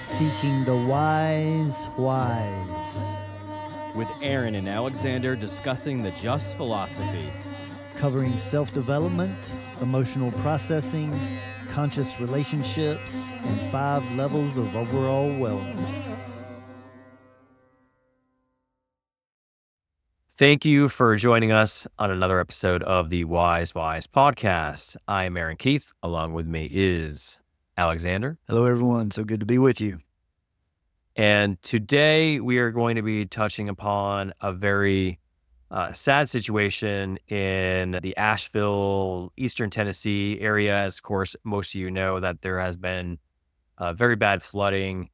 Seeking the wise whys. With Aaron and Alexander discussing the Just philosophy. Covering self-development, emotional processing, conscious relationships, and 5 levels of overall wellness. Thank you for joining us on another episode of the Wise podcast. I am Aaron Keith. Along with me is Alexander. Hello, everyone. So good to be with you. And today we are going to be touching upon a very sad situation in the Asheville, Eastern Tennessee area. As, of course, most of you know that there has been very bad flooding,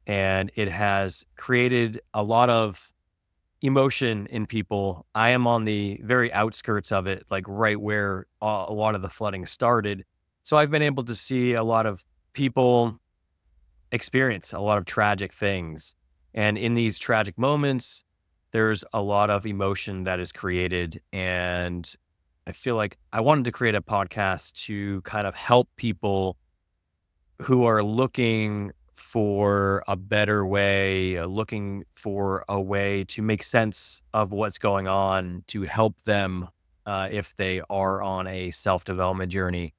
and it has created a lot of emotion in people. I am on the very outskirts of it, like right where a lot of the flooding started. So I've been able to see a lot of people experience a lot of tragic things. And in these tragic moments, there's a lot of emotion that is created. And I feel like I wanted to create a podcast to kind of help people who are looking for a better way, looking for a way to make sense of what's going on, to help them if they are on a self-development journey,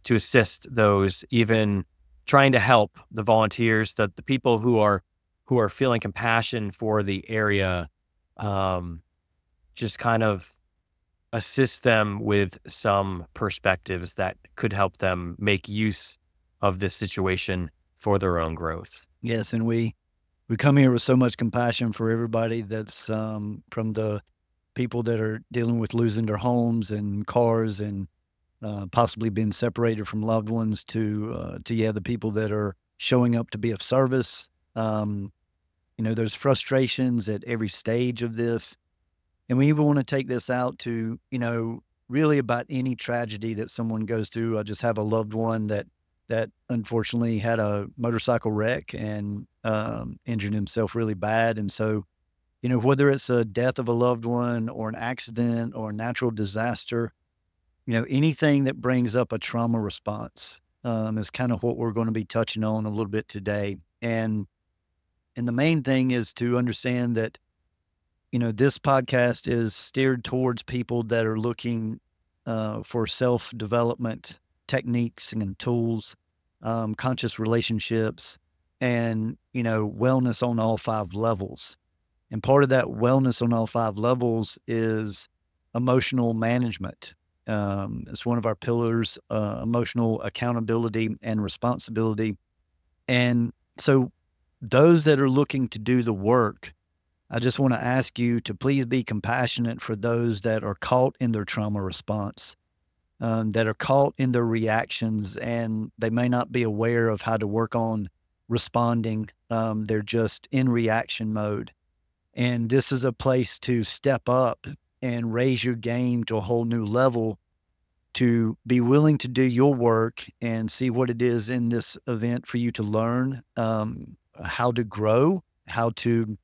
to assist those, even trying to help the volunteers, the people who are feeling compassion for the area, just kind of assist them with some perspectives that could help them make use of this situation for their own growth. Yes, and we come here with so much compassion for everybody that's from the people that are dealing with losing their homes and cars and possibly being separated from loved ones to the people that are showing up to be of service. There's frustrations at every stage of this. And we even want to take this out to, really about any tragedy that someone goes through. I just have a loved one that unfortunately had a motorcycle wreck and injured himself really bad. And so, whether it's a death of a loved one or an accident or a natural disaster, anything that brings up a trauma response is kind of what we're going to be touching on a little bit today. And the main thing is to understand that, this podcast is steered towards people that are looking for self-development techniques and tools, conscious relationships, and, wellness on all 5 levels. And part of that wellness on all 5 levels is emotional management. It's one of our pillars, emotional accountability and responsibility. And so those that are looking to do the work, I just want to ask you to please be compassionate for those that are caught in their trauma response. That are caught in their reactions, and they may not be aware of how to work on responding. They're just in reaction mode. And this is a place to step up and raise your game to a whole new level, to be willing to do your work and see what it is in this event for you to learn, how to grow, how to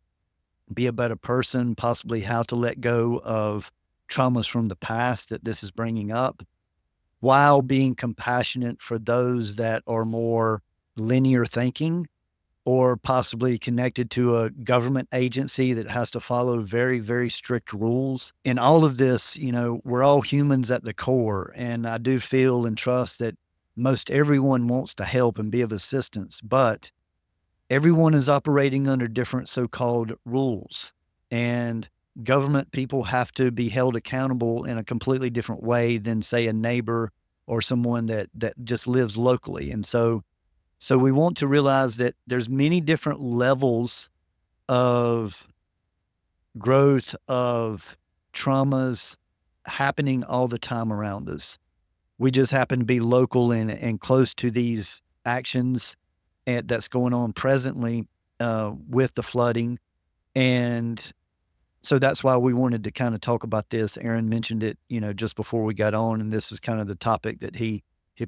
be a better person, possibly how to let go of traumas from the past that this is bringing up, while being compassionate for those that are more linear thinking or possibly connected to a government agency that has to follow very, very strict rules. In all of this, we're all humans at the core, and I do feel and trust that most everyone wants to help and be of assistance, but everyone is operating under different so-called rules, and government people have to be held accountable in a completely different way than, say, a neighbor or someone that just lives locally. And so we want to realize that there's many different levels of growth, of traumas happening all the time around us. We just happen to be local and close to these actions that's going on presently with the flooding. And so that's why we wanted to kind of talk about this. Aaron mentioned it, just before we got on, and this was kind of the topic that he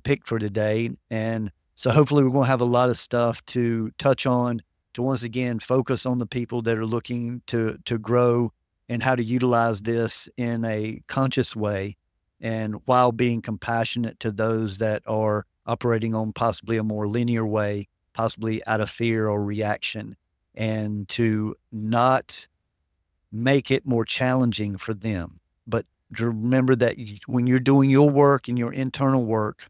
picked for today. And so hopefully we're going to have a lot of stuff to touch on, to once again focus on the people that are looking to grow and how to utilize this in a conscious way, and while being compassionate to those that are operating on possibly a more linear way, possibly out of fear or reaction, and to not make it more challenging for them. But to remember that when you're doing your work and your internal work,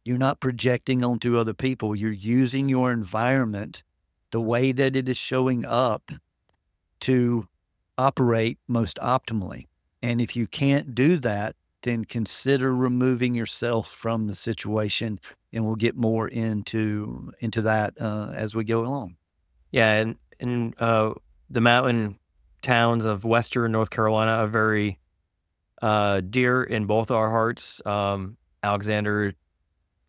you're not projecting onto other people. You're using your environment, the way that it is showing up, to operate most optimally. And if you can't do that, then consider removing yourself from the situation, and we'll get more into that as we go along. Yeah, and the mountain towns of Western North Carolina are very dear in both our hearts. Alexander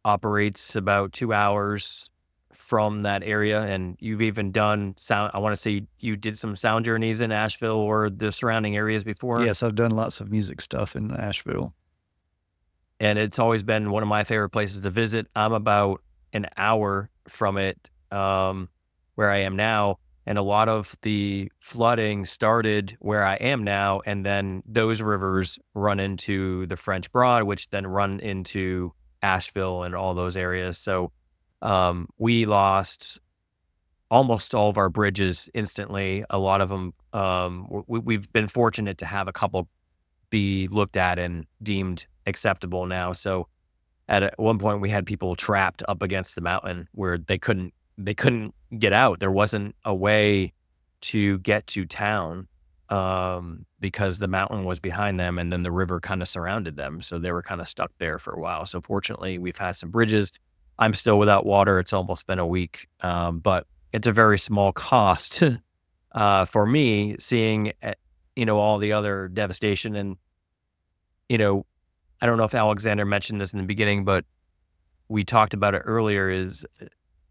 operates about 2 hours from that area, and you've even done sound. I want to say you did some sound journeys in Asheville or the surrounding areas before. Yes, I've done lots of music stuff in Asheville. And it's always been one of my favorite places to visit. I'm about an hour from it, where I am now, and a lot of the flooding started where I am now, and then those rivers run into the French Broad, which then run into Asheville and all those areas. So we lost almost all of our bridges instantly. A lot of them, we've been fortunate to have a couple be looked at and deemed acceptable now. So at one point we had people trapped up against the mountain where they couldn't get out. There wasn't a way to get to town because the mountain was behind them, and then the river kind of surrounded them. So they were kind of stuck there for a while. So fortunately we've had some bridges. I'm still without water. It's almost been a week. But it's a very small cost for me seeing all the other devastation. And, I don't know if Alexander mentioned this in the beginning, but we talked about it earlier, is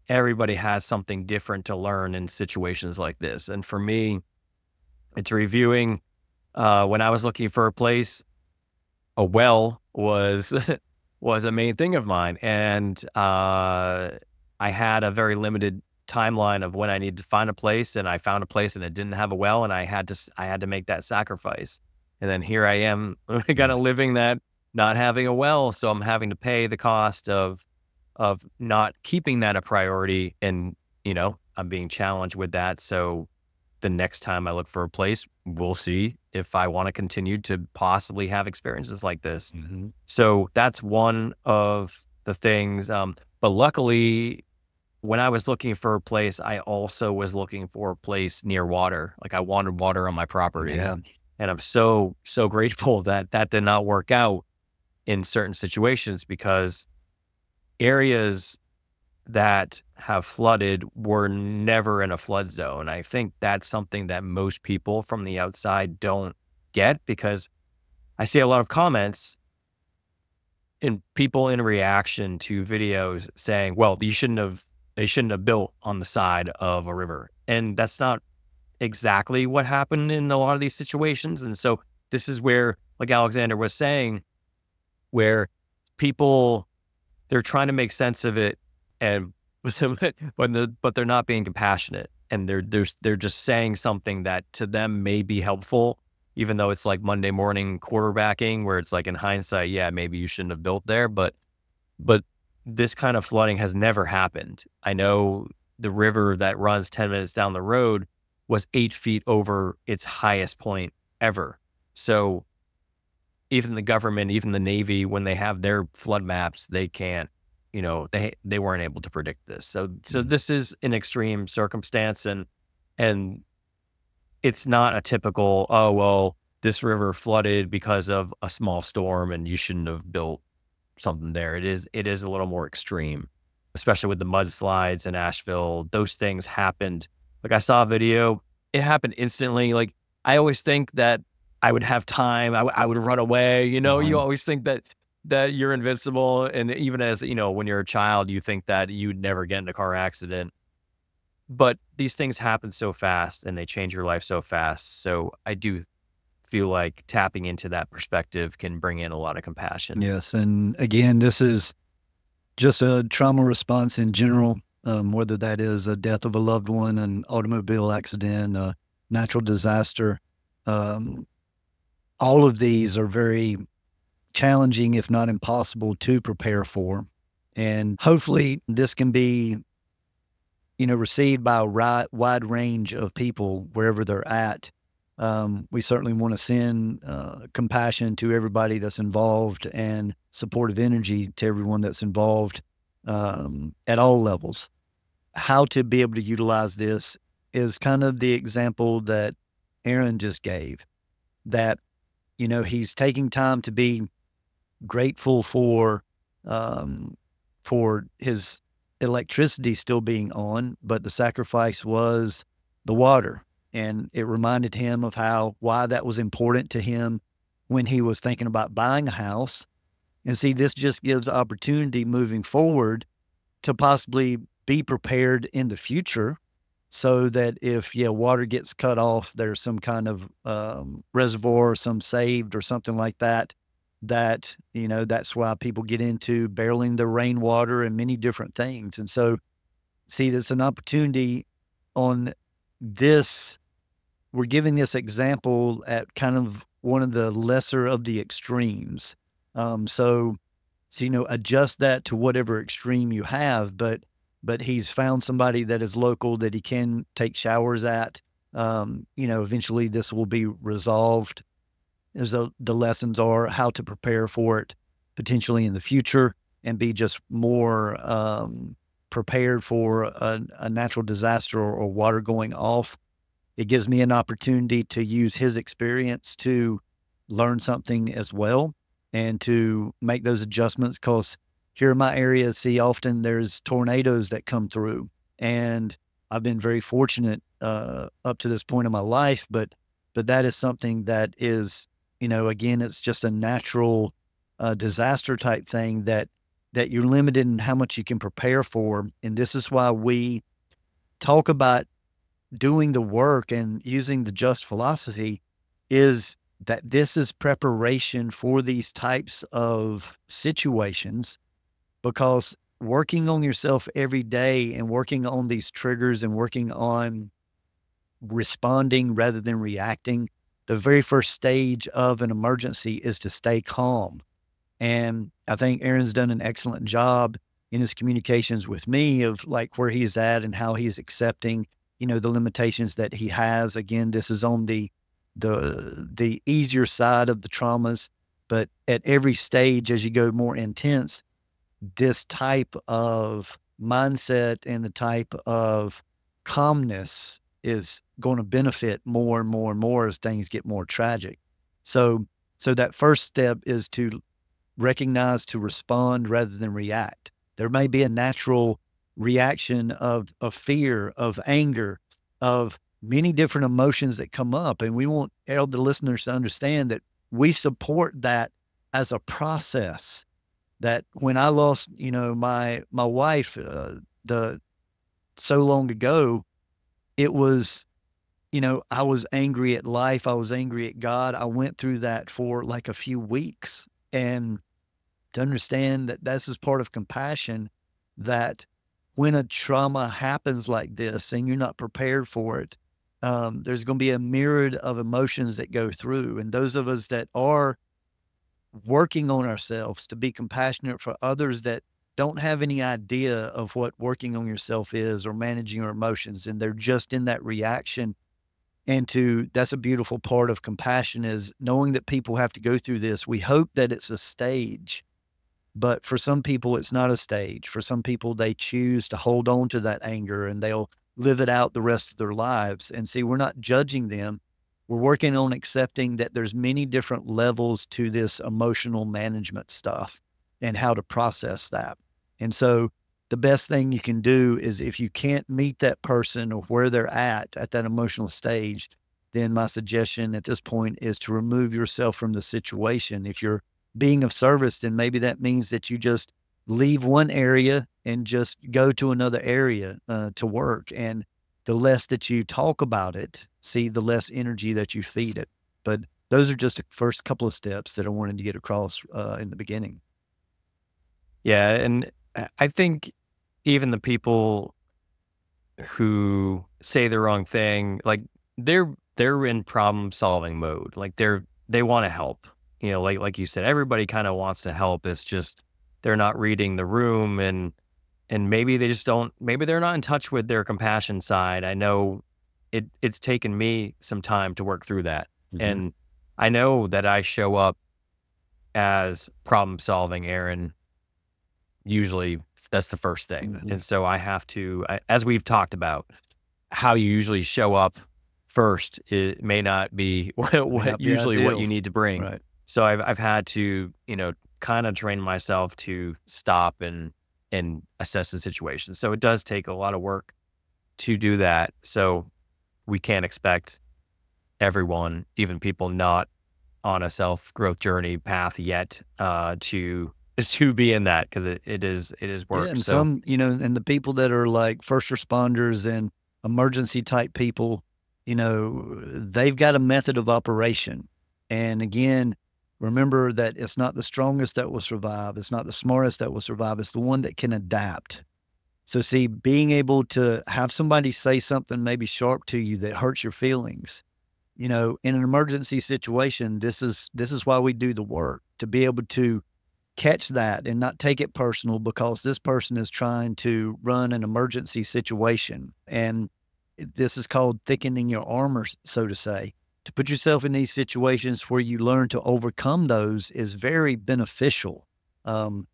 everybody has something different to learn in situations like this. And for me, it's reviewing, when I was looking for a place, a well was, was a main thing of mine. And I had a very limited timeline of when I needed to find a place, and I found a place and it didn't have a well, and I had to make that sacrifice. And then here I am kind of living that, not having a well. So I'm having to pay the cost of not keeping that a priority. And, I'm being challenged with that. So the next time I look for a place, we'll see if I want to continue to possibly have experiences like this. Mm-hmm. So that's one of the things. But luckily, when I was looking for a place, I also was looking for a place near water. Like I wanted water on my property. Yeah. And I'm so grateful that did not work out in certain situations, because areas that have flooded were never in a flood zone. I think that's something that most people from the outside don't get, because I see a lot of comments and people in reaction to videos saying, well, they shouldn't have built on the side of a river. And that's not exactly what happened in a lot of these situations. And so this is where, like Alexander was saying, where people, they're trying to make sense of it, and but they're not being compassionate, and they're just saying something that to them may be helpful, even though it's like Monday morning quarterbacking, where it's like in hindsight, yeah, maybe you shouldn't have built there, but this kind of flooding has never happened. I know the river that runs 10 minutes down the road was 8 feet over its highest point ever. So even the government, even the Navy, when they have their flood maps, they can't, they weren't able to predict this. So this is an extreme circumstance, and it's not a typical, oh, well, this river flooded because of a small storm and you shouldn't have built something there. It is a little more extreme, especially with the mudslides in Asheville. Those things happened. Like I saw a video, it happened instantly. Like I always think that I would have time. I would run away. You always think that you're invincible. And even as, when you're a child, you think that you'd never get in a car accident. But these things happen so fast and they change your life so fast. So I do feel like tapping into that perspective can bring in a lot of compassion. Yes. And again, this is just a trauma response in general, whether that is a death of a loved one, an automobile accident, a natural disaster. All of these are very challenging, if not impossible, to prepare for. And hopefully this can be received by a wide range of people wherever they're at. We certainly want to send compassion to everybody that's involved and supportive energy to everyone that's involved at all levels. How to be able to utilize this is kind of the example that Aaron just gave, that, he's taking time to be grateful for his electricity still being on, but the sacrifice was the water. And it reminded him of why that was important to him when he was thinking about buying a house. And see, this just gives opportunity moving forward to possibly be prepared in the future so that if, water gets cut off, there's some kind of reservoir, some saved or something like that. That's why people get into barreling the rainwater and many different things. And so, see, there's an opportunity on this. We're giving this example at kind of one of the lesser of the extremes. So, adjust that to whatever extreme you have, but he's found somebody that is local that he can take showers at. Eventually this will be resolved. As the lessons are how to prepare for it potentially in the future and be just more prepared for a natural disaster or water going off. It gives me an opportunity to use his experience to learn something as well and to make those adjustments, because here in my area, see, often there's tornadoes that come through, and I've been very fortunate up to this point in my life, but that is something that is, again, it's just a natural disaster type thing that you're limited in how much you can prepare for. And this is why we talk about doing the work and using the just philosophy, is that this is preparation for these types of situations, because working on yourself every day and working on these triggers and working on responding rather than reacting, the very first stage of an emergency is to stay calm. And I think Aaron's done an excellent job in his communications with me of like where he's at and how he's accepting, the limitations that he has. Again, this is on the easier side of the traumas, but at every stage, as you go more intense, this type of mindset and the type of calmness is going to benefit more and more and more as things get more tragic. So that first step is to recognize, to respond rather than react. There may be a natural reaction of fear, of anger, of many different emotions that come up. And we want all the listeners to understand that we support that as a process. That when I lost, my wife, so long ago, it was, I was angry at life. I was angry at God. I went through that for like a few weeks, and to understand that this is part of compassion, that when a trauma happens like this and you're not prepared for it, there's going to be a myriad of emotions that go through. And those of us that are working on ourselves to be compassionate for others that don't have any idea of what working on yourself is or managing your emotions, and they're just in that reaction. And that's a beautiful part of compassion, is knowing that people have to go through this. We hope that it's a stage, but for some people, it's not a stage. For some people, they choose to hold on to that anger and they'll live it out the rest of their lives. And see, we're not judging them. We're working on accepting that there's many different levels to this emotional management stuff and how to process that. And so the best thing you can do is, if you can't meet that person or where they're at that emotional stage, then my suggestion at this point is to remove yourself from the situation. If you're being of service, then maybe that means that you just leave one area and just go to another area to work. And the less that you talk about it, see, the less energy that you feed it. But those are just the first couple of steps that I wanted to get across in the beginning. Yeah, and I think even the people who say the wrong thing, like they're in problem solving mode. Like they want to help. Like you said, everybody kind of wants to help. It's just they're not reading the room, and and maybe they just don't, maybe they're not in touch with their compassion side. I know it's taken me some time to work through that. Mhm. And I know that I show up as problem solving, Aaron. Usually that's the first thing. Mhm. And so I have to, as we've talked about, how you usually show up first, it may not be May what not be usually what ideal. you need to bring. Right. So I've had to, kind of train myself to stop and assess the situation. So it does take a lot of work to do that. So we can't expect everyone, even people not on a self growth journey path yet, to be in that, because it is Yeah, work. and So some, and the people that are like first responders and emergency type people, they've got a method of operation. And again, remember that it's not the strongest that will survive. It's not the smartest that will survive. It's the one that can adapt. So see, being able to have somebody say something maybe sharp to you that hurts your feelings, in an emergency situation, this is why we do the work, to be able to catch that and not take it personal because this person is trying to run an emergency situation. And this is called thickening your armor, so to say. To put yourself in these situations where you learn to overcome those is very beneficial. Um,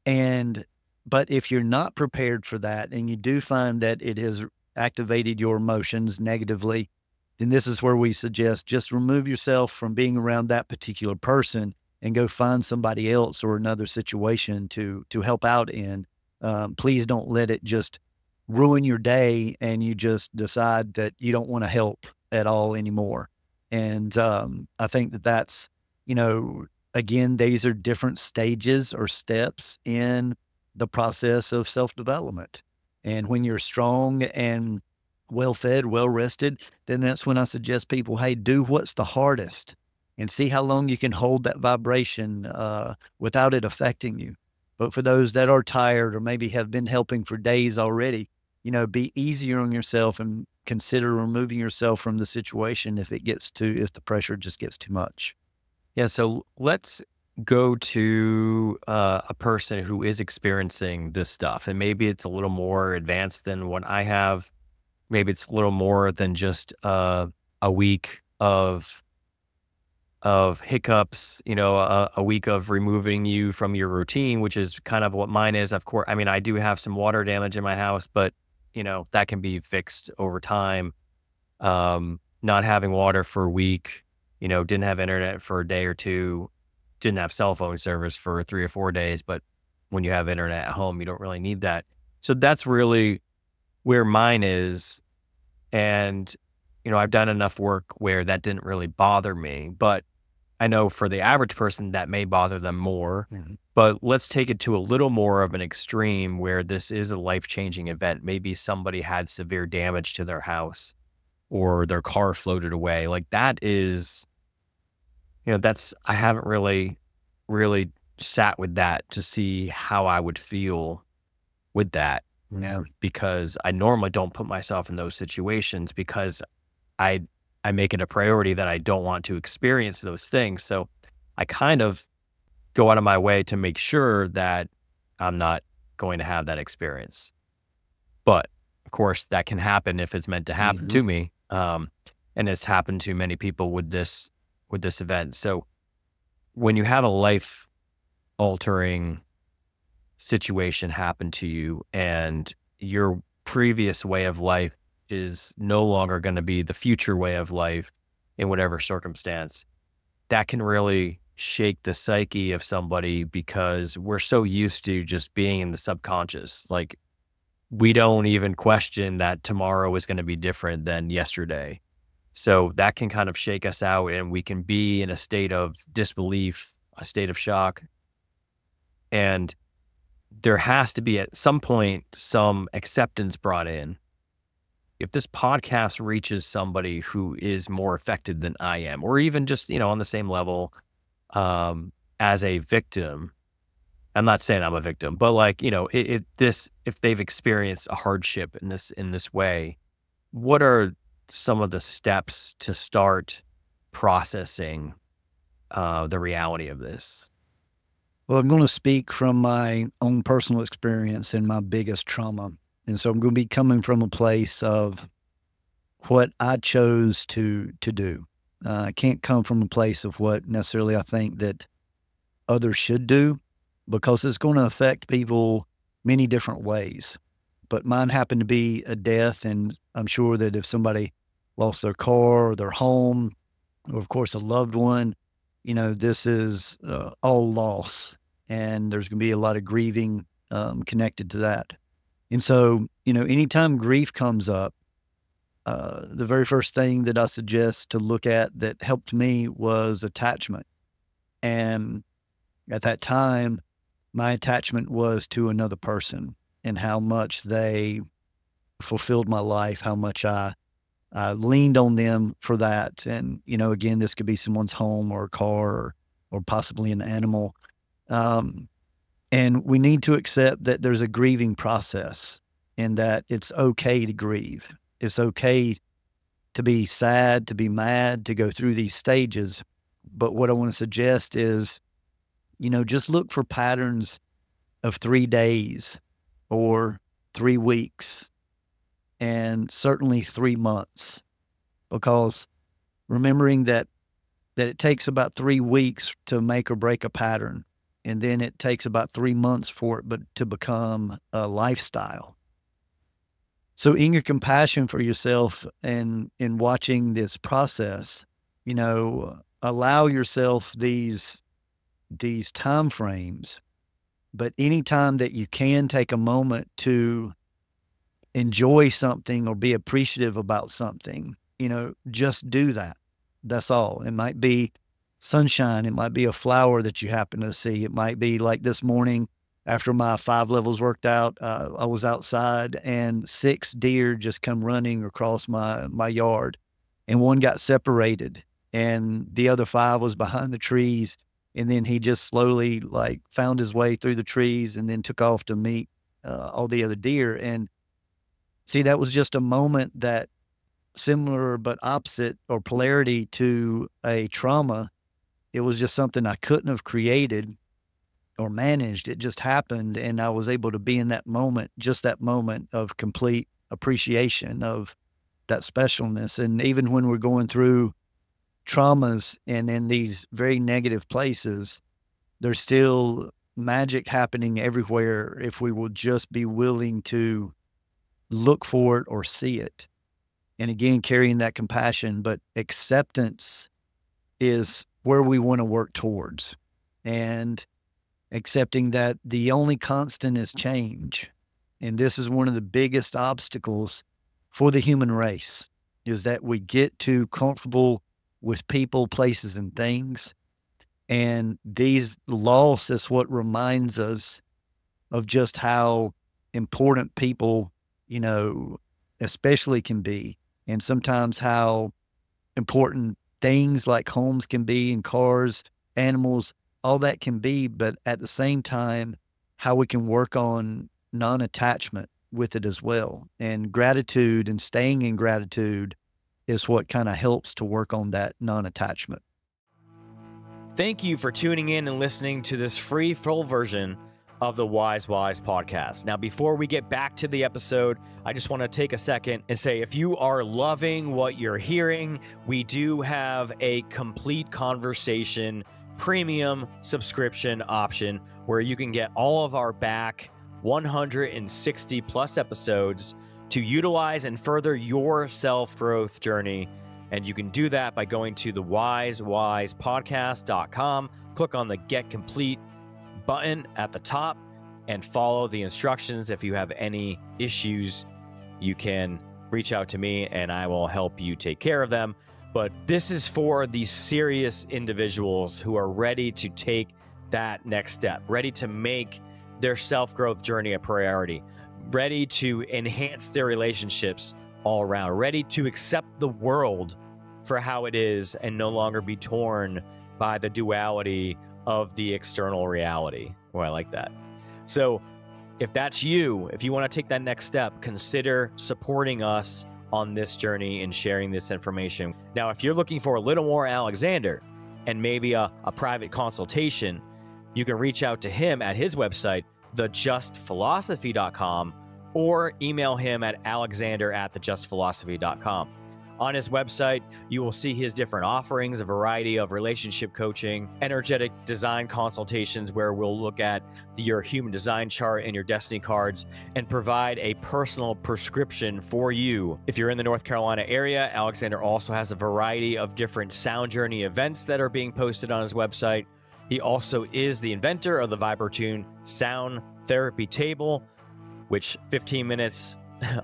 and, but if you're not prepared for that and you do find that it has activated your emotions negatively, then this is where we suggest just remove yourself from being around that particular person and go find somebody else or another situation to help out in. Please don't let it just ruin your day and you just decide that you don't want to help at all anymore. And I think that that's, again, these are different stages or steps in the process of self development. And when you're strong and well fed, well rested, then that's when I suggest people, hey, do what's the hardest and see how long you can hold that vibration without it affecting you. But for those that are tired or maybe have been helping for days already, be easier on yourself and consider removing yourself from the situation if the pressure just gets too much. yeah, so let's go to a person who is experiencing this stuff, and maybe it's a little more advanced than what I have. Maybe it's a little more than just a week of hiccups, a week of removing you from your routine, which is kind of what mine is. Of course, I mean, I do have some water damage in my house, but that can be fixed over time. Not having water for a week, didn't have internet for a day or two, didn't have cell phone service for 3 or 4 days. But when you have internet at home, you don't really need that. So that's really where mine is. And, I've done enough work where that didn't really bother me, but I know for the average person that may bother them more. Mhm. But let's take it to a little more of an extreme where this is a life-changing event. Maybe somebody had severe damage to their house or their car floated away. Like that is, I haven't really sat with that to see how I would feel with that, Yeah. because I normally don't put myself in those situations because I I make it a priority that I don't want to experience those things. So I kind of go out of my way to make sure that I'm not going to have that experience. But of course, that can happen if it's meant to happen Mhm. to me. And it's happened to many people with this event. So when you have a life altering situation happen to you and your previous way of life is no longer going to be the future way of life in whatever circumstance, that can really shake the psyche of somebody because we're so used to just being in the subconscious. Like we don't even question that tomorrow is going to be different than yesterday. So that can kind of shake us out and we can be in a state of disbelief, a state of shock. And there has to be at some point some acceptance brought in. If this podcast reaches somebody who is more affected than I am, or even just, on the same level as a victim, I'm not saying I'm a victim, but like, if they've experienced a hardship in this way, what are some of the steps to start processing the reality of this? Well, I'm going to speak from my own personal experience and my biggest trauma. And so I'm going to be coming from a place of what I chose to do. I can't come from a place of what necessarily I think that others should do, because it's going to affect people many different ways. But mine happened to be a death, and I'm sure that if somebody lost their car or their home, or of course a loved one, this is all loss, and there's going to be a lot of grieving connected to that. And so, anytime grief comes up, the very first thing that I suggest to look at that helped me was attachment. And at that time, my attachment was to another person and how much they fulfilled my life, how much I leaned on them for that. And, again, this could be someone's home or a car or possibly an animal. And we need to accept that there's a grieving process and that it's okay to grieve. It's okay to be sad, to be mad, to go through these stages. But what I want to suggest is, just look for patterns of 3 days or 3 weeks and certainly 3 months, because remembering that it takes about 3 weeks to make or break a pattern, and then it takes about 3 months for it to become a lifestyle. So in your compassion for yourself and in watching this process, allow yourself these time frames, but anytime that you can take a moment to enjoy something or be appreciative about something, just do that. That's all. It might be sunshine. It might be a flower that you happen to see. It might be like this morning after my 5 levels worked out, I was outside and 6 deer just come running across my yard, and one got separated and the other 5 was behind the trees. And then he just slowly found his way through the trees and then took off to meet all the other deer. And see, that was just a moment that similar but opposite or polarity to a trauma. It was just something I couldn't have created or managed. It just happened. And I was able to be in that moment, just that moment of complete appreciation of that specialness. And even when we're going through traumas and in these very negative places, there's still magic happening everywhere if we will just be willing to look for it or see it. And again, carrying that compassion, but acceptance is where we want to work towards, and accepting that the only constant is change. And this is one of the biggest obstacles for the human race, is that we get too comfortable with people, places, and things. And these loss is what reminds us of just how important people, especially can be. And sometimes how important things like homes can be, and cars, animals, all that can be. But at the same time, how we can work on non-attachment with it as well. And gratitude and staying in gratitude is what kind of helps to work on that non-attachment. Thank you for tuning in and listening to this free full version of the Wise podcast. Now, before we get back to the episode, I just want to take a second and say, if you are loving what you're hearing, we do have a complete conversation premium subscription option where you can get all of our back 160 plus episodes to utilize and further your self-growth journey. And you can do that by going to the wisewisepodcast.com, click on the Get Complete button at the top, and follow the instructions. If you have any issues, you can reach out to me and I will help you take care of them. But this is for the serious individuals who are ready to take that next step, ready to make their self-growth journey a priority, ready to enhance their relationships all around, ready to accept the world for how it is and no longer be torn by the duality of the external reality. Oh, I like that. So if that's you, if you want to take that next step, consider supporting us on this journey and sharing this information. Now, if you're looking for a little more Alexander and maybe a private consultation, you can reach out to him at his website, thejustphilosophy.com, or email him at alexander@thejustphilosophy.com. On his website, you will see his different offerings, a variety of relationship coaching, energetic design consultations where we'll look at your human design chart and your destiny cards and provide a personal prescription for you. If you're in the North Carolina area, Alexander also has a variety of different sound journey events that are being posted on his website. He also is the inventor of the Vibertune sound therapy table, which 15 minutes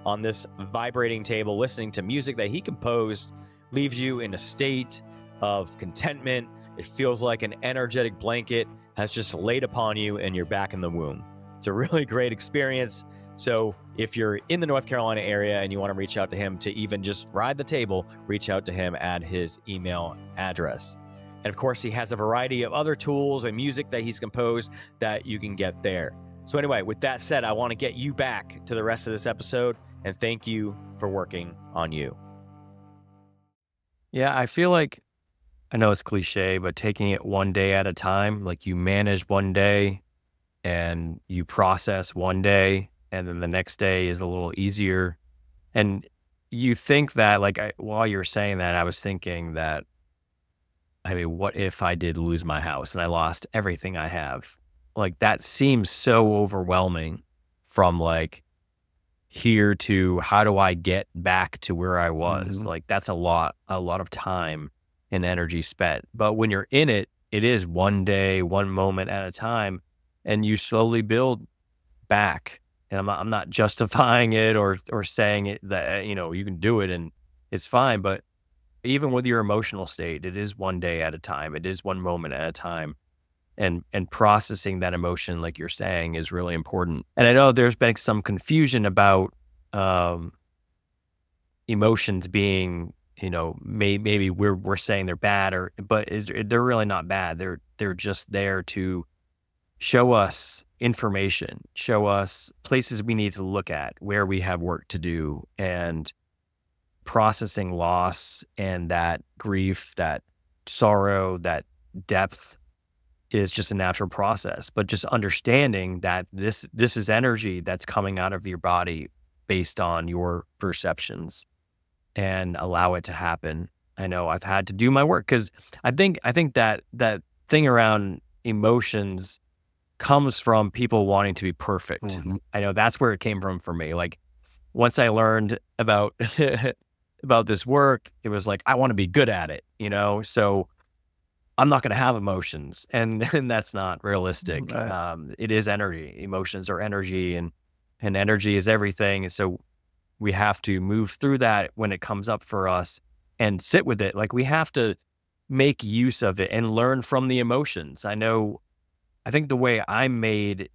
on this vibrating table, listening to music that he composed, leaves you in a state of contentment. It feels like an energetic blanket has just laid upon you and you're back in the womb. It's a really great experience. So if you're in the North Carolina area and you want to reach out to him to even just ride the table, reach out to him at his email address. And of course, he has a variety of other tools and music that he's composed that you can get there. So anyway, with that said, I want to get you back to the rest of this episode and thank you for working on you. Yeah, I feel like, I know it's cliche, but taking it one day at a time, like you manage one day and you process one day, and then the next day is a little easier. And you think that, like, while you're saying that, I was thinking that, I mean, what if I did lose my house and I lost everything I have? Like, that seems so overwhelming from like here to how do I get back to where I was? Like, that's a lot of time and energy spent. But when you're in it, it is one day, one moment at a time, and you slowly build back. And I'm not justifying it or saying it that, you know, you can do it and it's fine. But even with your emotional state, it is one day at a time. It is one moment at a time. And processing that emotion, like you're saying, is really important. And I know there's been some confusion about emotions being, you know, maybe we're saying they're bad, but they're really not bad. They're just there to show us information, show us places we need to look at, where we have work to do, and processing loss and that grief, that sorrow, that depth is just a natural process. But just understanding that this is energy that's coming out of your body based on your perceptions, and allow it to happen. I know I've had to do my work because I think that thing around emotions comes from people wanting to be perfect. I know that's where it came from for me. Like, once I learned about about this work, it was like, I want to be good at it, you know? So I'm not going to have emotions, and that's not realistic. Right. It is energy. Emotions are energy, and energy is everything. And so we have to move through that when it comes up for us and sit with it. Like, we have to make use of it and learn from the emotions. I think the way I'm made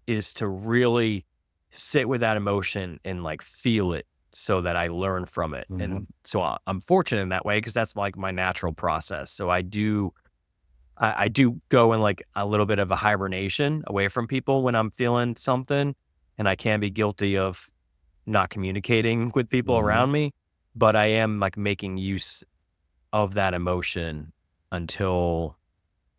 is to really sit with that emotion and like feel it so that I learn from it. And so I'm fortunate in that way because that's like my natural process. So I do go in like a little bit of a hibernation away from people when I'm feeling something, and I can be guilty of not communicating with people around me, but I am like making use of that emotion until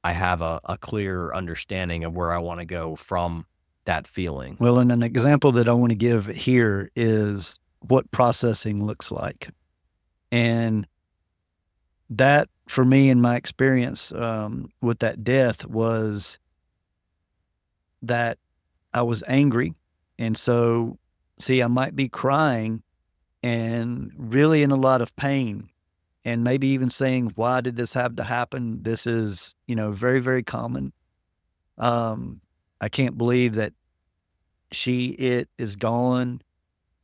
I have a clear understanding of where I want to go from that feeling. Well, and an example that I want to give here is what processing looks like. And that, for me, in my experience with that death, was that I was angry. And so, see, I might be crying and really in a lot of pain, and maybe even saying, why did this have to happen? This is, very, very common. I can't believe that it is gone.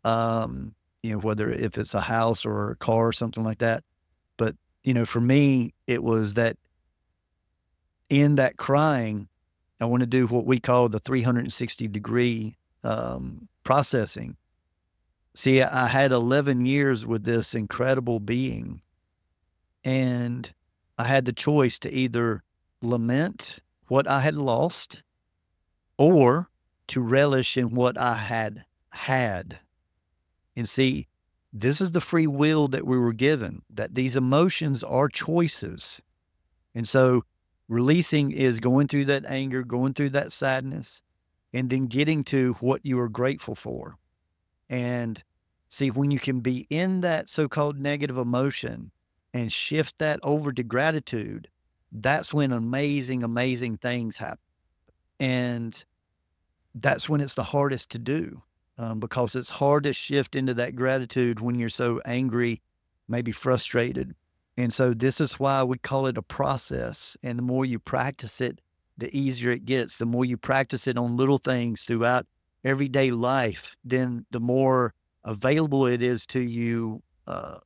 Whether if it's a house or a car or something like that. But, for me, it was that in that crying, I want to do what we call the 360-degree processing. See, I had 11 years with this incredible being, and I had the choice to either lament what I had lost or to relish in what I had had. And see, this is the free will that we were given, that these emotions are choices. And so Releasing is going through that anger, going through that sadness, and then getting to what you are grateful for. And see, when you can be in that so-called negative emotion and shift that over to gratitude, that's when amazing, amazing things happen. And that's when it's the hardest to do, because it's hard to shift into that gratitude when you're so angry, maybe frustrated. And so this is why we call it a process. And the more you practice it, the easier it gets. The more you practice it on little things throughout everyday life, then the more available it is to you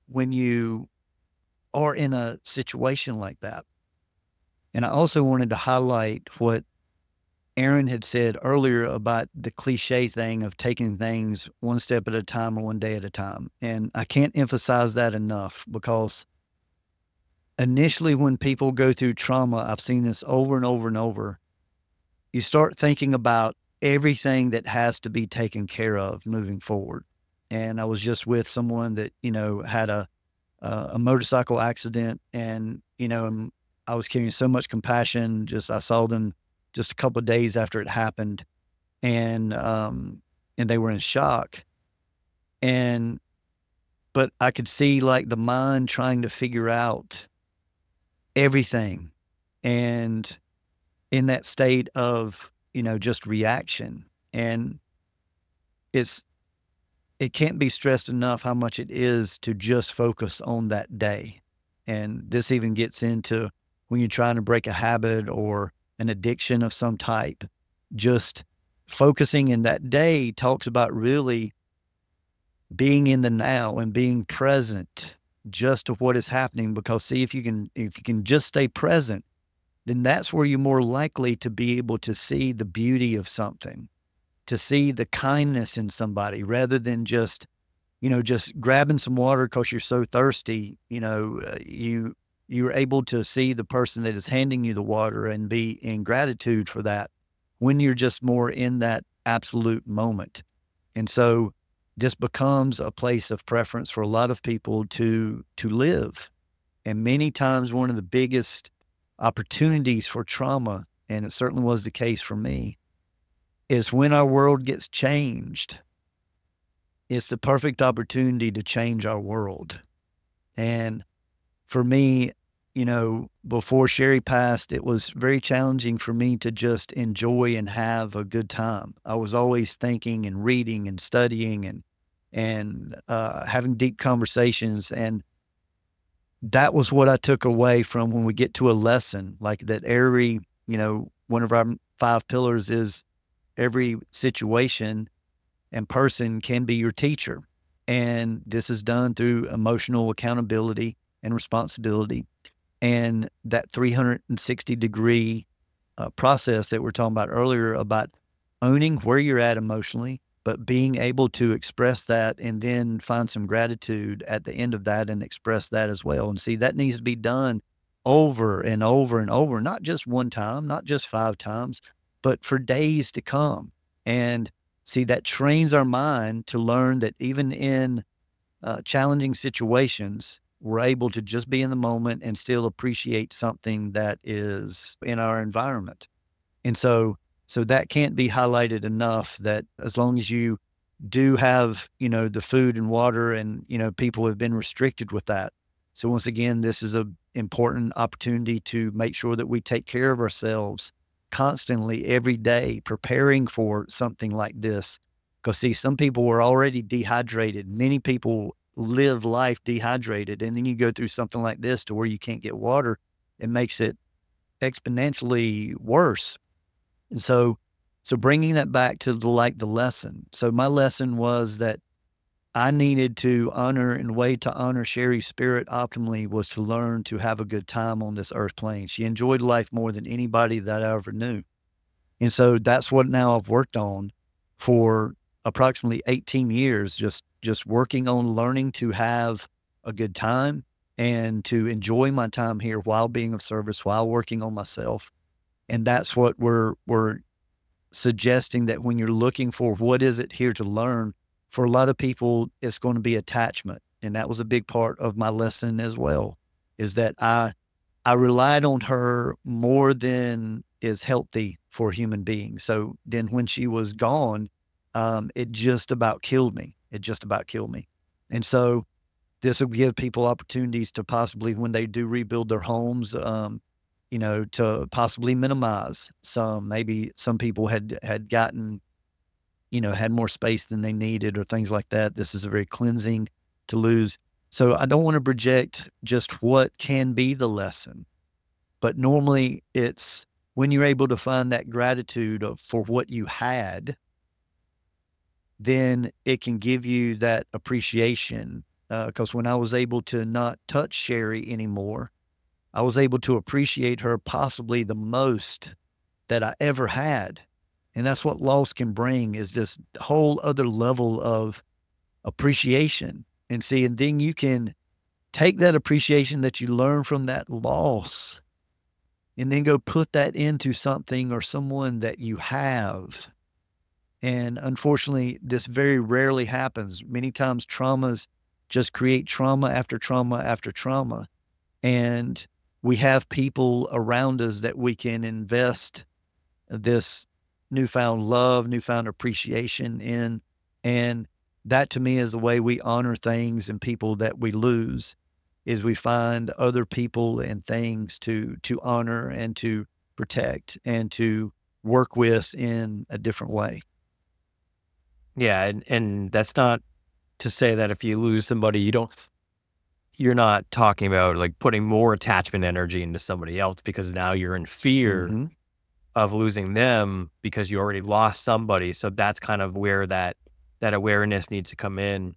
when you are in a situation like that. And I also wanted to highlight what Aaron had said earlier about the cliche thing of taking things one step at a time or one day at a time. And I can't emphasize that enough, because initially when people go through trauma, I've seen this over and over and over, you start thinking about everything that has to be taken care of moving forward. And I was just with someone that, had a motorcycle accident, and, and I was carrying so much compassion. I saw them just a couple of days after it happened, and they were in shock. But I could see like the mind trying to figure out everything, and in that state of, just reaction. And it can't be stressed enough how much it is to just focus on that day. And this even gets into when you're trying to break a habit or an addiction of some type. Just focusing in that day talks about really being in the now and being present just to what is happening. Because see, if you can just stay present, then that's where you're more likely to be able to see the beauty of something, to see the kindness in somebody, rather than just grabbing some water because you're so thirsty. You're able to see the person that is handing you the water and be in gratitude for that when you're just more in that absolute moment. And so this becomes a place of preference for a lot of people to live. And many times one of the biggest opportunities for trauma, and it certainly was the case for me, is when our world gets changed. It's the perfect opportunity to change our world. And for me, before Sherry passed, it was very challenging for me to just enjoy and have a good time. I was always thinking and reading and studying and having deep conversations. And that was what I took away from when we get to a lesson like that. One of our 5 pillars is every situation and person can be your teacher. And this is done through emotional accountability and responsibility. And that 360-degree process that we are talking about earlier, about owning where you're at emotionally, but being able to express that and then find some gratitude at the end of that and express that as well. And see, that needs to be done over and over and over, not just one time, not just 5 times, but for days to come. And see, that trains our mind to learn that even in challenging situations, we're able to just be in the moment and still appreciate something that is in our environment. And so that can't be highlighted enough, that as long as you do have, the food and water, and, people have been restricted with that. So once again, this is an important opportunity to make sure that we take care of ourselves constantly every day, preparing for something like this. Because see, some people were already dehydrated. Many people live life dehydrated, and then you go through something like this to where you can't get water. It makes it exponentially worse. And so bringing that back to the lesson. So my lesson was that I needed to honor, and way to honor Sherry's spirit optimally was to learn to have a good time on this earth plane. She enjoyed life more than anybody that I ever knew. And so that's what now I've worked on for approximately 18 years, just working on learning to have a good time and to enjoy my time here while being of service, while working on myself. And that's what we're suggesting, that when you're looking for what is it here to learn, for a lot of people, it's going to be attachment. And that was a big part of my lesson as well, is that I I relied on her more than is healthy for a human being. So then when she was gone, it just about killed me. It just about killed me. And so this will give people opportunities to possibly, when they do rebuild their homes, to possibly minimize some. Maybe some people had gotten, had more space than they needed or things like that. This is a very cleansing to lose. So I don't want to project just what can be the lesson, but normally it's when you're able to find that gratitude for what you had, then it can give you that appreciation. Because when I was able to not touch Sherry anymore, I was able to appreciate her possibly the most that I ever had. And that's what loss can bring, is this whole other level of appreciation. And see, and then you can take that appreciation that you learn from that loss and then go put that into something or someone that you have. And unfortunately, this very rarely happens. Many times traumas just create trauma after trauma after trauma. And we have people around us that we can invest this newfound love, newfound appreciation in. And that to me is the way we honor things and people that we lose, is we find other people and things to honor and to protect and to work with in a different way. Yeah, and that's not to say that if you lose somebody, you're not talking about like putting more attachment energy into somebody else because now you're in fear Mm-hmm. of losing them because you already lost somebody. So that's kind of where that awareness needs to come in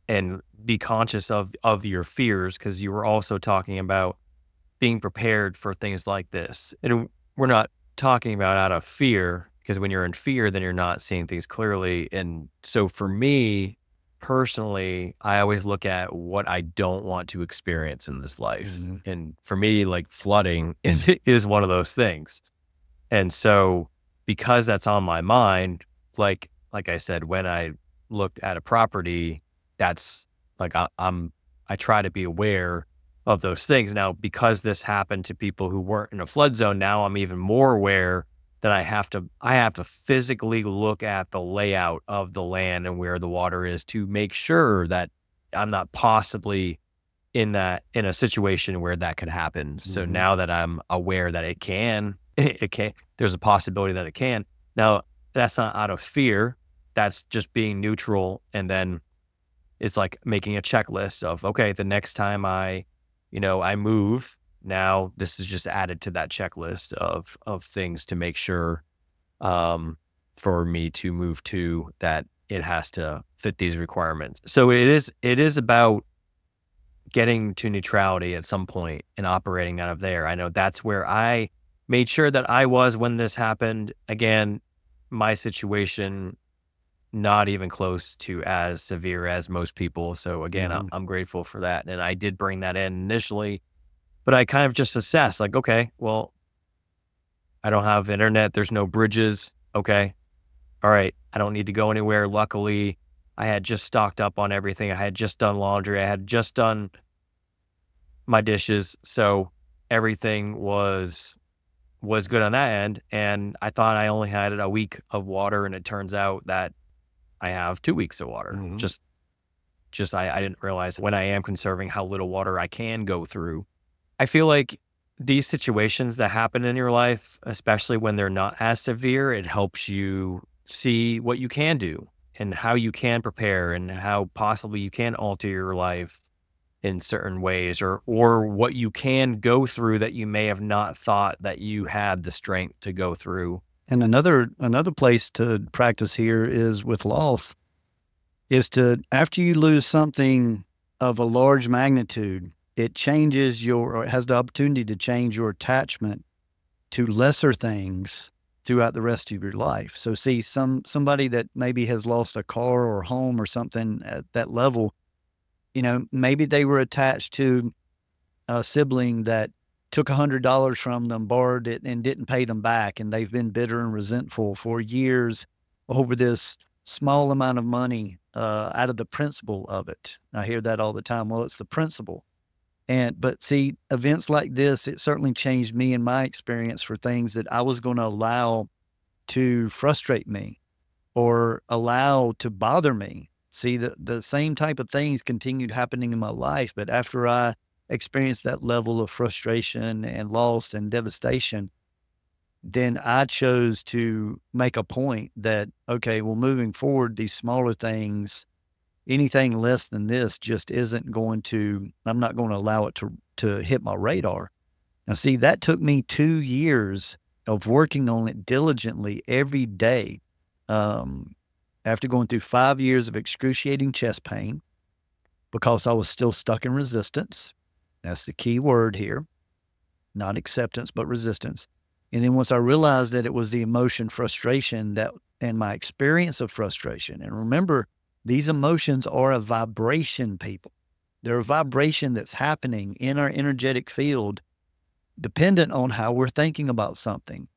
and be conscious of your fears, because you were also talking about being prepared for things like this. And we're not talking about out of fear, because when you're in fear, then you're not seeing things clearly. And so for me personally, I always look at what I don't want to experience in this life. Mm-hmm. And for me, like flooding is one of those things. And so because that's on my mind, like I said, when I looked at a property, that's like I try to be aware of those things. Now, because this happened to people who weren't in a flood zone, now I'm even more aware that I have to physically look at the layout of the land and where the water is to make sure that I'm not possibly in a situation where that could happen. So Mm-hmm. now that I'm aware that it can, there's a possibility that it can. Now, that's not out of fear. That's just being neutral. And then it's like making a checklist of, okay, the next time I move, now this is just added to that checklist of things to make sure for me to move to, that it has to fit these requirements. So it is about getting to neutrality at some point and operating out of there. I know that's where I made sure that I was when this happened. Again, my situation, not even close to as severe as most people. So again, Mm-hmm. I'm grateful for that. And I did bring that in initially, but I kind of just assessed like, okay, well, I don't have internet. There's no bridges. Okay. All right. I don't need to go anywhere. Luckily, I had just stocked up on everything. I had just done laundry. I had just done my dishes. So everything was good on that end. And I thought I only had a week of water, and it turns out that I have 2 weeks of water. Mm-hmm. I didn't realize when I am conserving how little water I can go through. I feel like these situations that happen in your life, especially when they're not as severe, it helps you see what you can do and how you can prepare and how possibly you can alter your life in certain ways, or what you can go through that you may have not thought that you had the strength to go through. And another place to practice here is with loss, is to, after you lose something of a large magnitude, it changes or it has the opportunity to change your attachment to lesser things throughout the rest of your life. So see, somebody that maybe has lost a car or home or something at that level, maybe they were attached to a sibling that took $100 from them, borrowed it, and didn't pay them back. And they've been bitter and resentful for years over this small amount of money out of the principle of it. I hear that all the time. Well, it's the principle. But see, events like this, it certainly changed me and my experience for things that I was going to allow to frustrate me or allow to bother me. See, the same type of things continued happening in my life, but after I experienced that level of frustration and loss and devastation, then I chose to make a point that, okay, well, moving forward, these smaller things, anything less than this just isn't going to, I'm not going to allow it to hit my radar. Now, see, that took me 2 years of working on it diligently every day. After going through 5 years of excruciating chest pain, because I was still stuck in resistance. That's the key word here, not acceptance, but resistance. And then once I realized that it was the emotion frustration that, and my experience of frustration, and remember, these emotions are a vibration, people. They're a vibration that's happening in our energetic field, dependent on how we're thinking about something.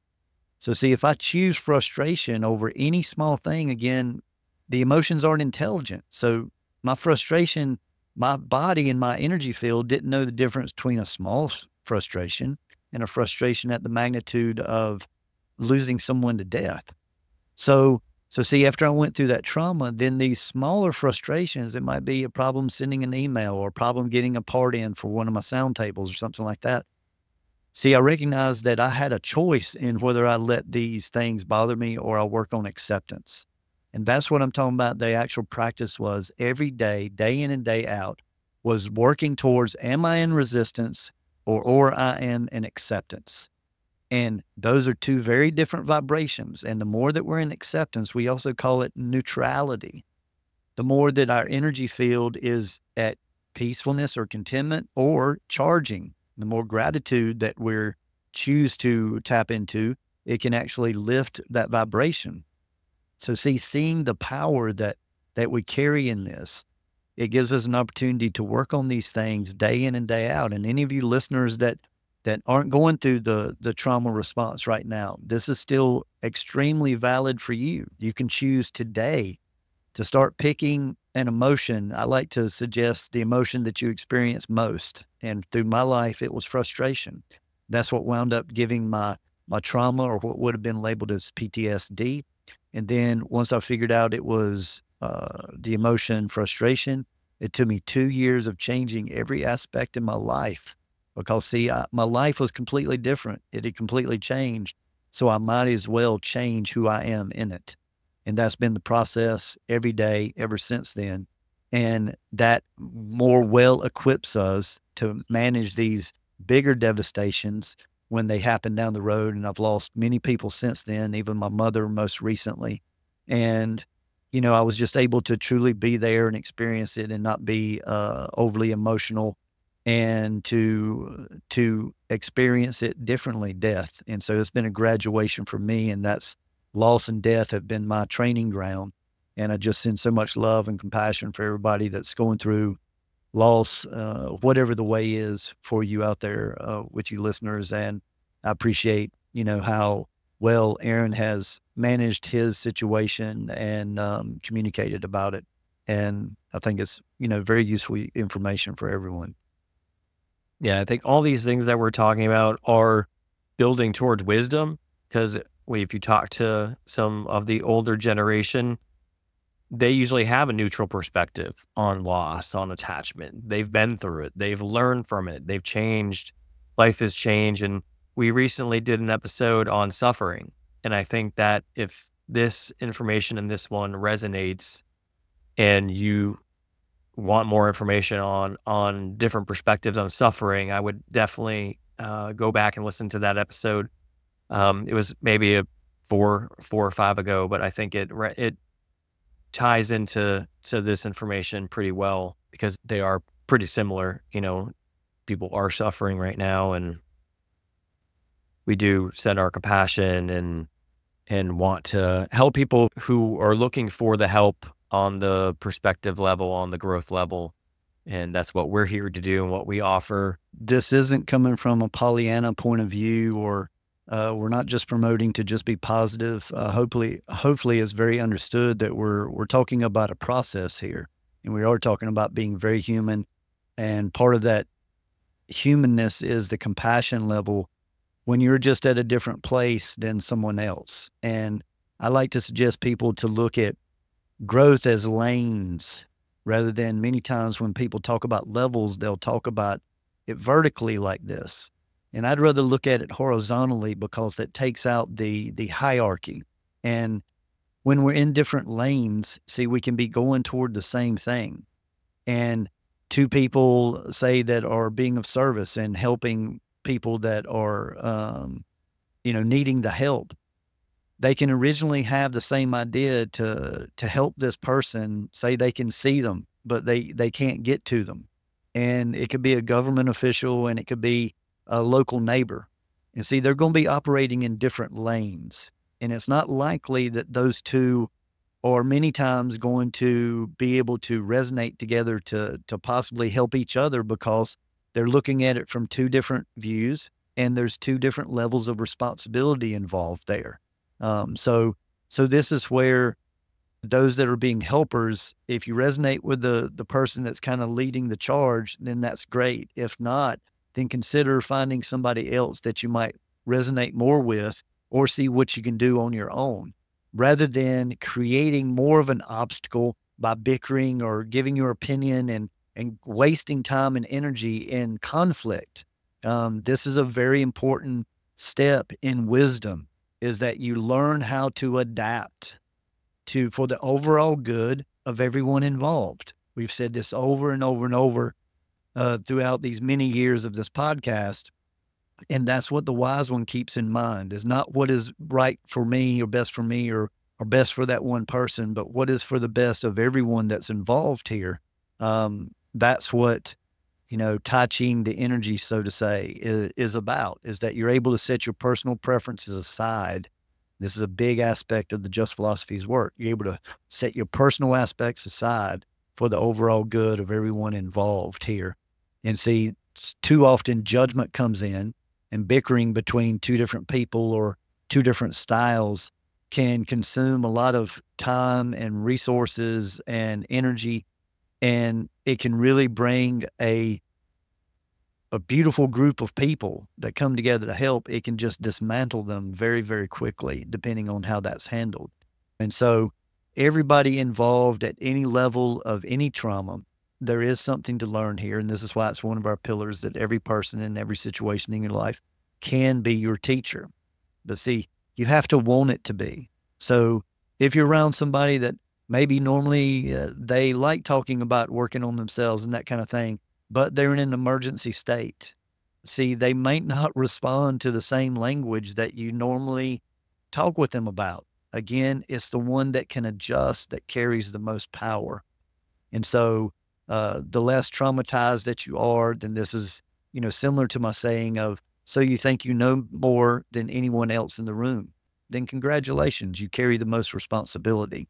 So see, if I choose frustration over any small thing, again, the emotions aren't intelligent. So my frustration, my body and my energy field didn't know the difference between a small frustration and a frustration at the magnitude of losing someone to death. So see, after I went through that trauma, then these smaller frustrations, it might be a problem sending an email or a problem getting a part in for one of my sound tables or something like that. See, I recognized that I had a choice in whether I let these things bother me or I work on acceptance. And that's what I'm talking about. The actual practice was every day, day in and day out, was working towards, am I in resistance or I am in acceptance? And those are two very different vibrations. And the more that we're in acceptance, we also call it neutrality. The more that our energy field is at peacefulness or contentment or charging, the more gratitude that we're choose to tap into, it can actually lift that vibration. So see, seeing the power that we carry in this, it gives us an opportunity to work on these things day in and day out. And any of you listeners that aren't going through the trauma response right now, this is still extremely valid for you. You can choose today to start picking an emotion. I like to suggest the emotion that you experience most. And through my life, it was frustration. That's what wound up giving my trauma, or what would have been labeled as PTSD. And then once I figured out it was the emotion frustration, it took me 2 years of changing every aspect in my life. Because see, my life was completely different. It had completely changed. So I might as well change who I am in it. And that's been the process every day ever since then. And that more well equips us to manage these bigger devastations when they happen down the road. And I've lost many people since then, even my mother most recently. And, you know, I was just able to truly be there and experience it and not be overly emotional, and to experience it differently, death. And so it's been a graduation for me, and that's loss and death have been my training ground. And I just send so much love and compassion for everybody that's going through loss, whatever the way is for you out there with you listeners. And I appreciate, you know, how well Aaron has managed his situation and communicated about it. And I think it's, you know, very useful information for everyone. Yeah, I think all these things that we're talking about are building towards wisdom, because if you talk to some of the older generation, they usually have a neutral perspective on loss, on attachment. They've been through it. They've learned from it. They've changed. Life has changed. And we recently did an episode on suffering. And I think that if this information in this one resonates and you want more information on different perspectives on suffering, I would definitely go back and listen to that episode. It was maybe four or five ago, but I think it ties into this information pretty well, because they are pretty similar. You know, people are suffering right now, and we do send our compassion and want to help people who are looking for the help on the perspective level, on the growth level. And that's what we're here to do and what we offer. This isn't coming from a Pollyanna point of view, or we're not just promoting to just be positive. Hopefully it's very understood that we're talking about a process here, and we are talking about being very human. And part of that humanness is the compassion level when you're just at a different place than someone else. And I like to suggest people to look at growth as lanes rather than many times when people talk about levels, they'll talk about it vertically like this. And I'd rather look at it horizontally because that takes out the hierarchy. And when we're in different lanes, see, we can be going toward the same thing. And two people say that are being of service and helping people that are, needing the help. They can originally have the same idea to help this person, say they can see them, but they can't get to them. And it could be a government official and it could be a local neighbor. And see, they're going to be operating in different lanes. And it's not likely that those two are many times going to be able to resonate together to possibly help each other because they're looking at it from two different views and there's two different levels of responsibility involved there. So this is where those that are being helpers, if you resonate with the person that's kind of leading the charge, then that's great. If not, then consider finding somebody else that you might resonate more with or see what you can do on your own rather than creating more of an obstacle by bickering or giving your opinion and wasting time and energy in conflict. This is a very important step in wisdom, is that you learn how to adapt for the overall good of everyone involved. We've said this over and over and over throughout these many years of this podcast. And that's what the wise one keeps in mind, is not what is right for me or best for me or best for that one person, but what is for the best of everyone that's involved here. That's what, Tai Chi, the energy, so to say, is about, is that you're able to set your personal preferences aside. This is a big aspect of the Just Philosophy's work. You're able to set your personal aspects aside for the overall good of everyone involved here. And see, too often judgment comes in, and bickering between two different people or two different styles can consume a lot of time and resources and energy. And it can really bring a beautiful group of people that come together to help. It can just dismantle them very, very quickly, depending on how that's handled. And so everybody involved at any level of any trauma, there is something to learn here. And this is why it's one of our pillars, that every person in every situation in your life can be your teacher. But see, you have to want it to be. So if you're around somebody that maybe normally they like talking about working on themselves and that kind of thing, but they're in an emergency state, see, they might not respond to the same language that you normally talk with them about. Again, it's the one that can adjust that carries the most power. And so the less traumatized that you are, then this is, similar to my saying of, so you think you know more than anyone else in the room, then congratulations, you carry the most responsibility.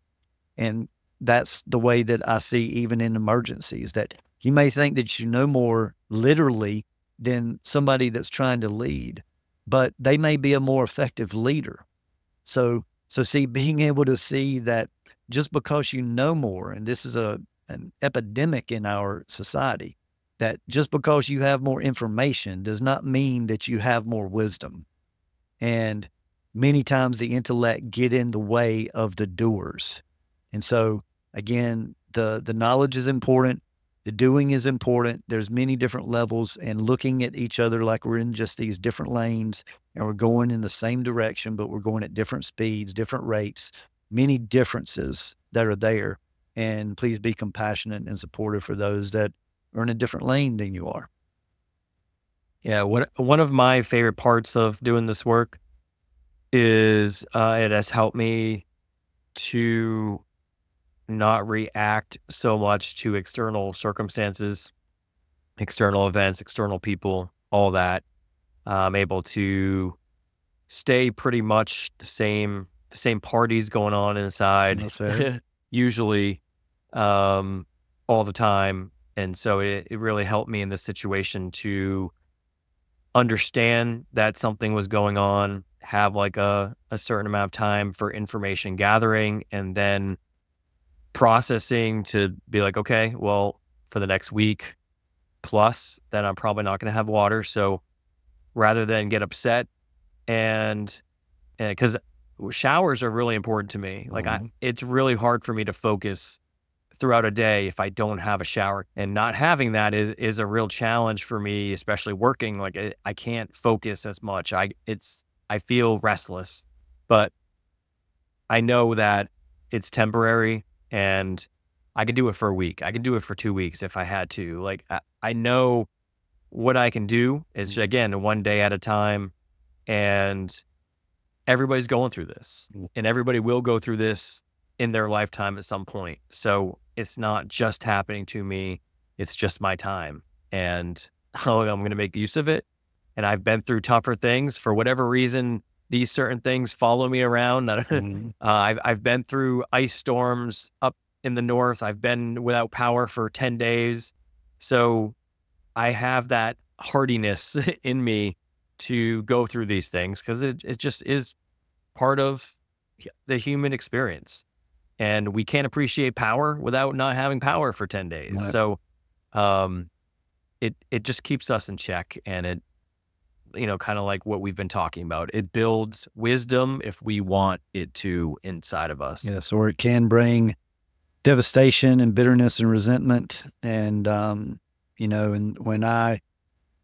And that's the way that I see even in emergencies, that you may think that you know more literally than somebody that's trying to lead, but they may be a more effective leader. So see, being able to see that just because you know more, and this is an epidemic in our society, that just because you have more information does not mean that you have more wisdom. And many times the intellect get in the way of the doers. And so again, the knowledge is important. The doing is important. There's many different levels, and looking at each other like we're in just these different lanes and we're going in the same direction, but we're going at different speeds, different rates, many differences that are there. And please be compassionate and supportive for those that are in a different lane than you are. Yeah, one of my favorite parts of doing this work is it has helped me to not react so much to external circumstances, external events, external people, all that. I'm able to stay pretty much the same parties going on inside, Well said. usually, all the time. And so it really helped me in this situation to understand that something was going on, have like a certain amount of time for information gathering, and then processing to be like, okay, well, for the next week, plus, then I'm probably not going to have water. So rather than get upset and because showers are really important to me. Like Mhm. it's really hard for me to focus throughout a day if I don't have a shower, and not having that is a real challenge for me, especially working. Like I can't focus as much. I feel restless, but I know that it's temporary, and I could do it for a week. I could do it for 2 weeks if I had to. Like I know what I can do is, again, one day at a time, and everybody's going through this, Mm. and everybody will go through this in their lifetime at some point. So it's not just happening to me. It's just my time, and I'm going to make use of it. And I've been through tougher things for whatever reason. These certain things follow me around. Mhm. I've been through ice storms up in the north. I've been without power for 10 days. So I have that hardiness in me to go through these things because it just is part of the human experience. And we can't appreciate power without not having power for 10 days. Right. So um, it just keeps us in check, and it, kind of like what we've been talking about. It builds wisdom if we want it to inside of us. Yes, or it can bring devastation and bitterness and resentment. And, and when I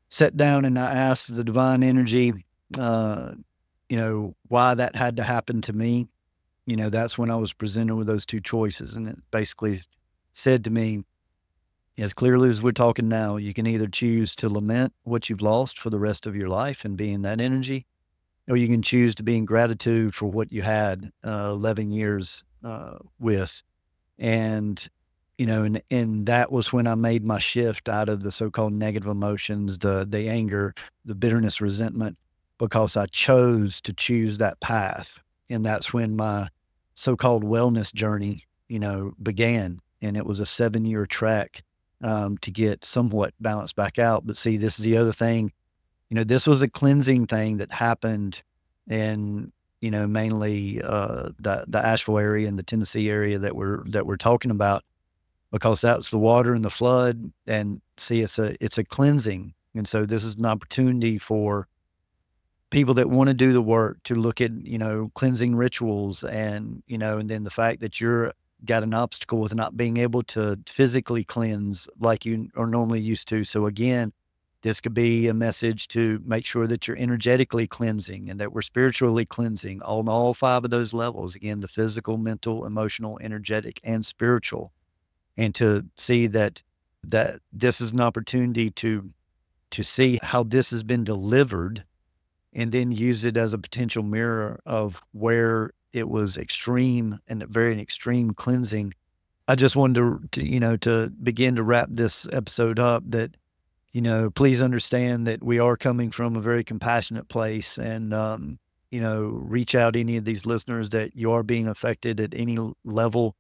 sat down and I asked the divine energy, uh, why that had to happen to me, that's when I was presented with those two choices. And it basically said to me, as clearly as we're talking now, you can either choose to lament what you've lost for the rest of your life and be in that energy, or you can choose to be in gratitude for what you had 11 years with. And, and that was when I made my shift out of the so-called negative emotions, the anger, the bitterness, resentment, because I chose to choose that path. And that's when my so-called wellness journey, began. And it was a 7-year track to get somewhat balanced back out. But see, this is the other thing. This was a cleansing thing that happened in, mainly the Asheville area and the Tennessee area that we're talking about, because that's the water and the flood. And see, it's a cleansing. And so this is an opportunity for people that want to do the work to look at, cleansing rituals, and, and then the fact that you're got an obstacle with not being able to physically cleanse like you are normally used to. So again, this could be a message to make sure that you're energetically cleansing and that we're spiritually cleansing on all 5 of those levels. Again, the physical, mental, emotional, energetic, and spiritual. And to see that this is an opportunity to see how this has been delivered, and then use it as a potential mirror of where it was extreme and very extreme cleansing. I just wanted to begin to wrap this episode up, that, please understand that we are coming from a very compassionate place, and, reach out any of these listeners that you are being affected at any level.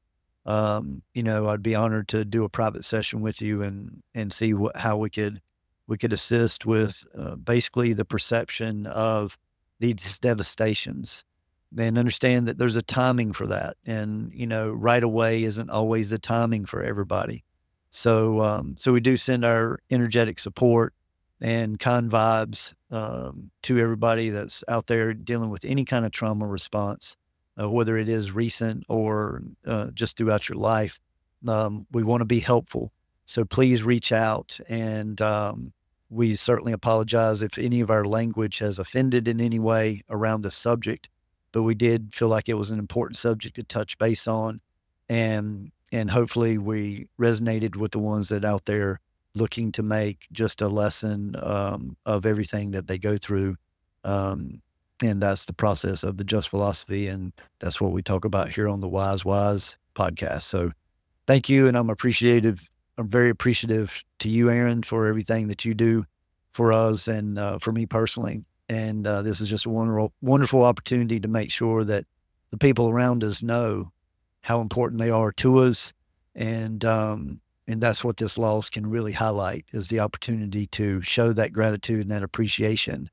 I'd be honored to do a private session with you and see how we could assist with basically the perception of these devastations, and understand that there's a timing for that. And, right away isn't always the timing for everybody. So, so we do send our energetic support and kind vibes to everybody that's out there dealing with any kind of trauma response, whether it is recent or just throughout your life. We want to be helpful. So please reach out, and we certainly apologize if any of our language has offended in any way around the subject, but we did feel like it was an important subject to touch base on. And hopefully we resonated with the ones that out there looking to make just a lesson of everything that they go through. And that's the process of the Just philosophy. And that's what we talk about here on the Wise podcast. So thank you. And I'm very appreciative to you, Aaron, for everything that you do for us and for me personally. And this is just a wonderful, wonderful opportunity to make sure that the people around us know how important they are to us. And that's what this loss can really highlight, is the opportunity to show that gratitude and that appreciation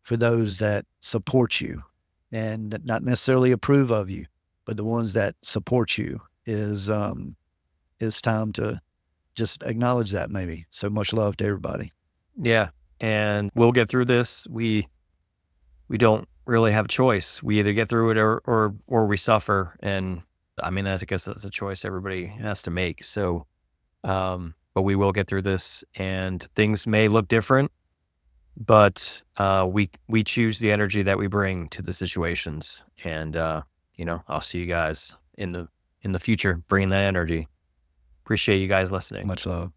for those that support you and not necessarily approve of you, but the ones that support you. Is time to just acknowledge that maybe. So much love to everybody. Yeah. And we'll get through this. We don't really have a choice. We either get through it or we suffer. And I mean, I guess that's a choice everybody has to make. So, but we will get through this, and things may look different, but we choose the energy that we bring to the situations. And I'll see you guys in the future, bringing that energy. Appreciate you guys listening. Much love.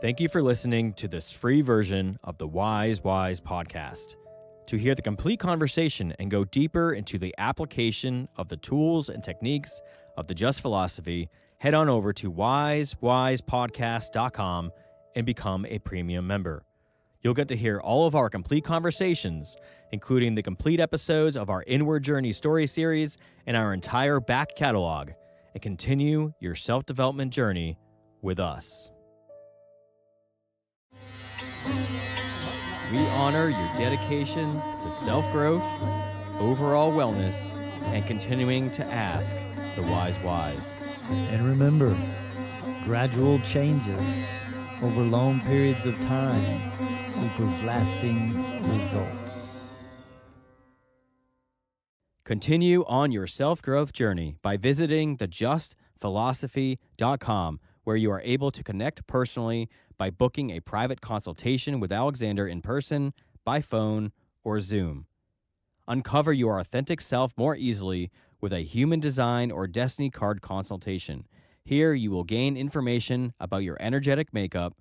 Thank you for listening to this free version of the Wise podcast. To hear the complete conversation and go deeper into the application of the tools and techniques of the Just philosophy, head on over to wisewisepodcast.com and become a premium member. You'll get to hear all of our complete conversations, including the complete episodes of our Inward Journey story series and our entire back catalog, and continue your self-development journey with us. We honor your dedication to self-growth, overall wellness, and continuing to ask the wise whys. And remember, gradual changes over long periods of time equals lasting results. Continue on your self-growth journey by visiting thejustphilosophy.com, where you are able to connect personally by booking a private consultation with Alexander in person, by phone, or Zoom. Uncover your authentic self more easily with a human design or destiny card consultation. Here you will gain information about your energetic makeup,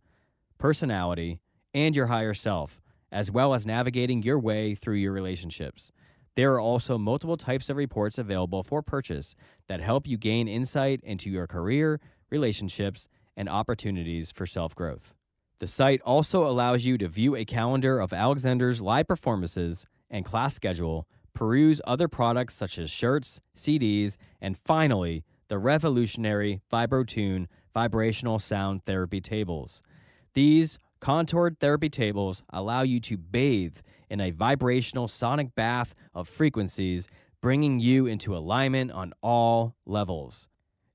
personality, and your higher self, as well as navigating your way through your relationships. There are also multiple types of reports available for purchase that help you gain insight into your career, relationships, and opportunities for self-growth. The site also allows you to view a calendar of Alexander's live performances and class schedule, peruse other products such as shirts, CDs, and finally, the revolutionary VibroTune vibrational sound therapy tables. These contoured therapy tables allow you to bathe in a vibrational sonic bath of frequencies, bringing you into alignment on all levels.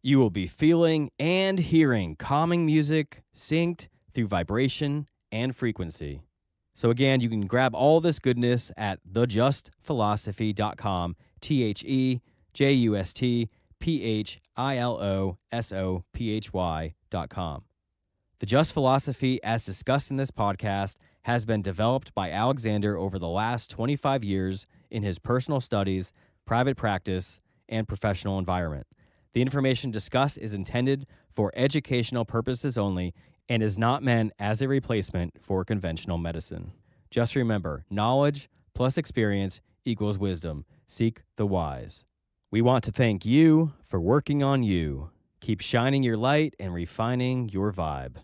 You will be feeling and hearing calming music synced through vibration and frequency. So again, you can grab all this goodness at thejustphilosophy.com, thejustphilosophy.com. The Just Philosophy, as discussed in this podcast, has been developed by Alexander over the last 25 years in his personal studies, private practice, and professional environment. The information discussed is intended for educational purposes only and is not meant as a replacement for conventional medicine. Just remember, knowledge plus experience equals wisdom. Seek the wise. We want to thank you for working on you. Keep shining your light and refining your vibe.